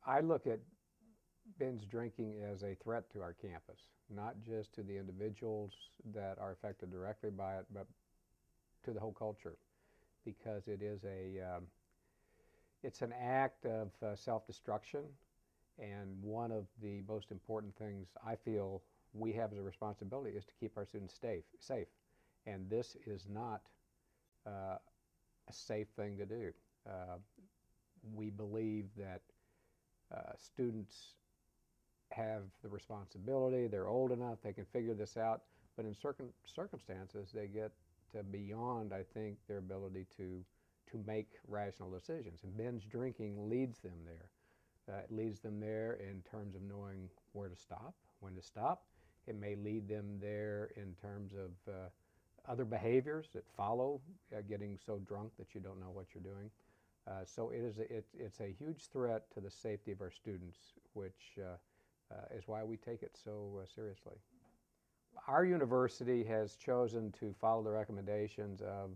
I look at binge drinking as a threat to our campus, not just to the individuals that are affected directly by it, but to the whole culture, because it's an act of self-destruction, and one of the most important things I feel we have as a responsibility is to keep our students safe. And this is not a safe thing to do. We believe that students have the responsibility, they're old enough, they can figure this out, but in certain circumstances they get beyond, I think, their ability to make rational decisions. And binge drinking leads them there. It leads them there in terms of knowing where to stop, when to stop. It may lead them there in terms of other behaviors that follow getting so drunk that you don't know what you're doing. So it's a huge threat to the safety of our students, which is why we take it so seriously. Our university has chosen to follow the recommendations of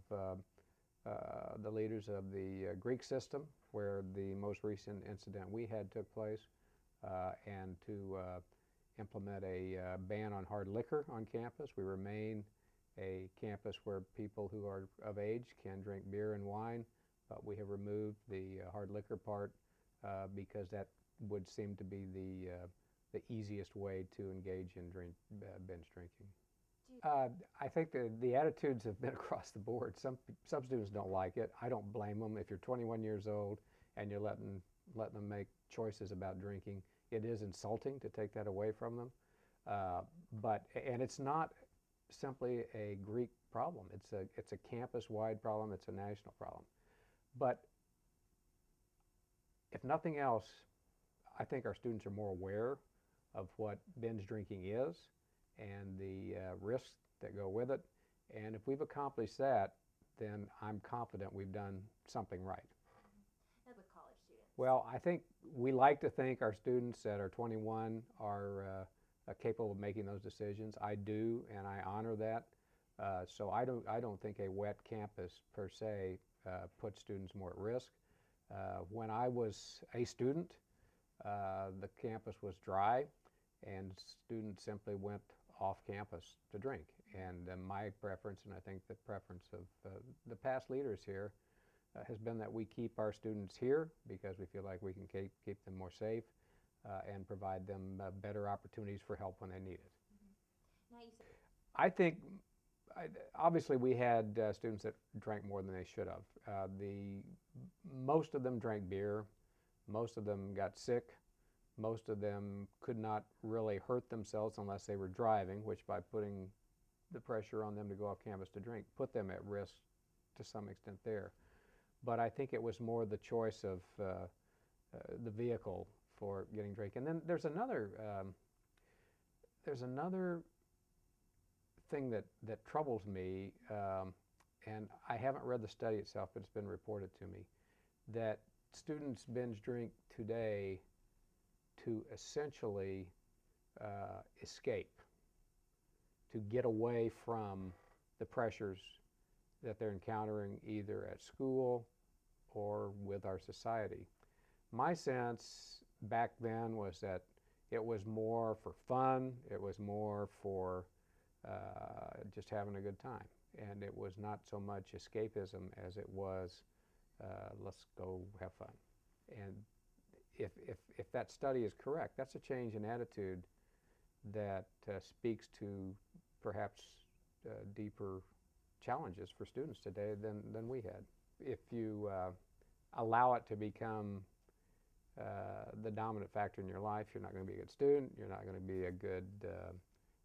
the leaders of the Greek system, where the most recent incident we had took place, and to implement a ban on hard liquor on campus. We remain a campus where people who are of age can drink beer and wine, but we have removed the hard liquor part because that would seem to be the easiest way to engage in binge drinking. I think the attitudes have been across the board. Some students don't like it. I don't blame them. If you're 21 years old and you're letting them make choices about drinking, it is insulting to take that away from them. And it's not simply a Greek problem. It's a campus-wide problem. It's a national problem. But if nothing else, I think our students are more aware of what binge drinking is and the risks that go with it. And if we've accomplished that, then I'm confident we've done something right. And with college students? Well, I think we like to think our students that are 21 are capable of making those decisions. I do, and I honor that. So I don't think a wet campus per se puts students more at risk. When I was a student, the campus was dry, and students simply went off campus to drink. And my preference, and I think the preference of the past leaders here, has been that we keep our students here because we feel like we can keep them more safe and provide them better opportunities for help when they need it. Mm-hmm. Now you said, I think, obviously we had students that drank more than they should have. Most of them drank beer, most of them got sick, most of them could not really hurt themselves unless they were driving, which by putting the pressure on them to go off campus to drink put them at risk to some extent there. But I think it was more the choice of the vehicle for getting drink. And then there's another thing that troubles me, and I haven't read the study itself, but it's been reported to me, that students binge drink today to essentially escape, to get away from the pressures that they're encountering either at school or with our society. My sense back then was that it was more for fun, it was more for just having a good time, and it was not so much escapism as it was let's go have fun. And if that study is correct, that's a change in attitude that speaks to perhaps deeper challenges for students today than we had. If you allow it to become the dominant factor in your life, you're not going to be a good student, you're not going to be a good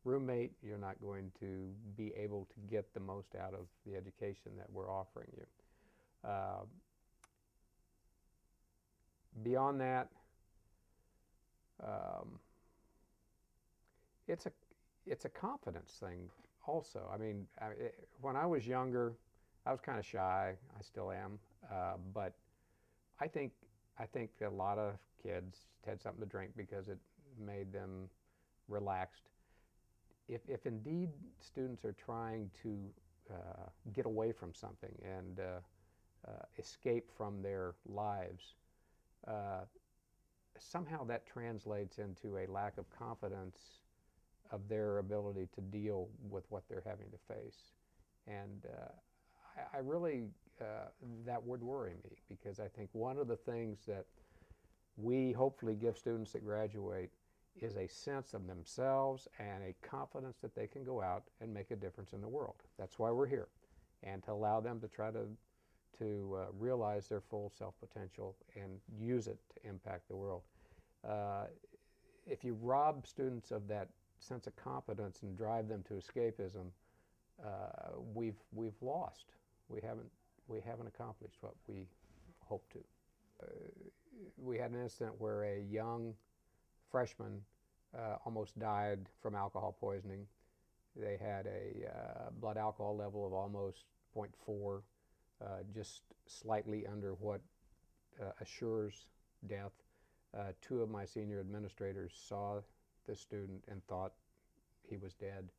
roommate, you're not going to be able to get the most out of the education that we're offering you. Beyond that, it's a confidence thing also. I mean, when I was younger, I was kind of shy. I still am, but I think a lot of kids had something to drink because it made them relaxed. If indeed students are trying to get away from something and escape from their lives, somehow that translates into a lack of confidence of their ability to deal with what they're having to face. And I really, that would worry me, because I think one of the things that we hopefully give students that graduate is a sense of themselves and a confidence that they can go out and make a difference in the world. That's why we're here, and to allow them to try to realize their full self-potential and use it to impact the world. If you rob students of that sense of confidence and drive them to escapism, we've lost. We haven't accomplished what we hope to. We had an incident where a young freshman almost died from alcohol poisoning. They had a blood alcohol level of almost 0.4, just slightly under what assures death. Two of my senior administrators saw this student and thought he was dead.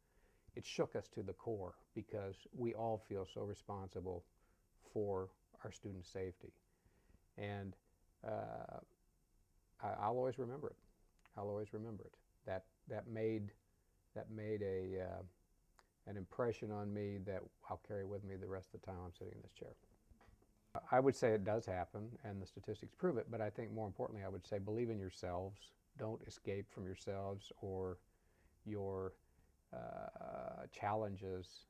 It shook us to the core, because we all feel so responsible for our students' safety. And I'll always remember it. I'll always remember it. That made an impression on me that I'll carry with me the rest of the time I'm sitting in this chair. I would say it does happen, and the statistics prove it, but I think more importantly I would say believe in yourselves. Don't escape from yourselves or your challenges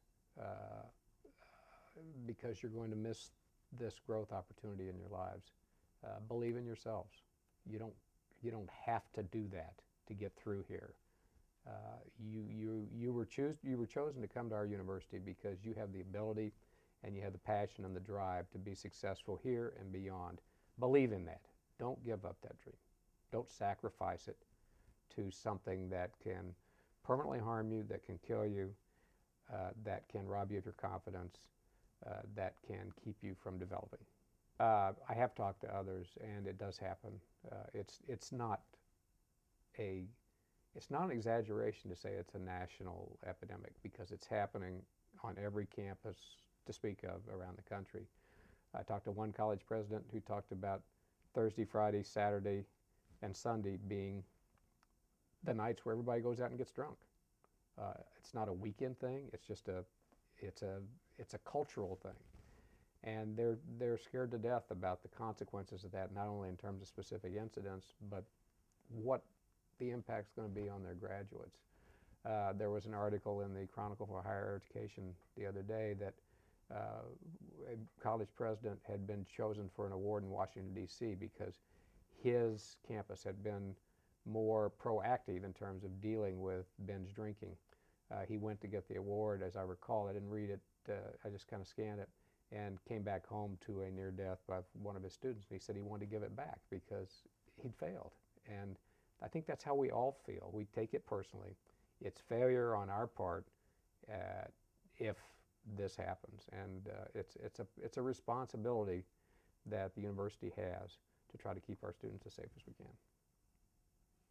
because you're going to miss this growth opportunity in your lives. Believe in yourselves. You don't have to do that to get through here. You were chosen to come to our university because you have the ability and you have the passion and the drive to be successful here and beyond. Believe in that. Don't give up that dream. Don't sacrifice it to something that can permanently harm you, that can kill you, that can rob you of your confidence, that can keep you from developing. I have talked to others, and it does happen. It's not an exaggeration to say it's a national epidemic, because it's happening on every campus to speak of around the country. I talked to one college president who talked about Thursday, Friday, Saturday, and Sunday being the nights where everybody goes out and gets drunk. It's not a weekend thing. It's just it's a cultural thing, and they're scared to death about the consequences of that, not only in terms of specific incidents, but what the impact's going to be on their graduates. There was an article in the Chronicle for Higher Education the other day that a college president had been chosen for an award in Washington, D.C. because his campus had been more proactive in terms of dealing with binge drinking. He went to get the award, as I recall. I didn't read it, I just kind of scanned it, and came back home to a near death by one of his students. And he said he wanted to give it back because he'd failed. And I think that's how we all feel. We take it personally. It's failure on our part if this happens, and it's a responsibility that the university has to try to keep our students as safe as we can.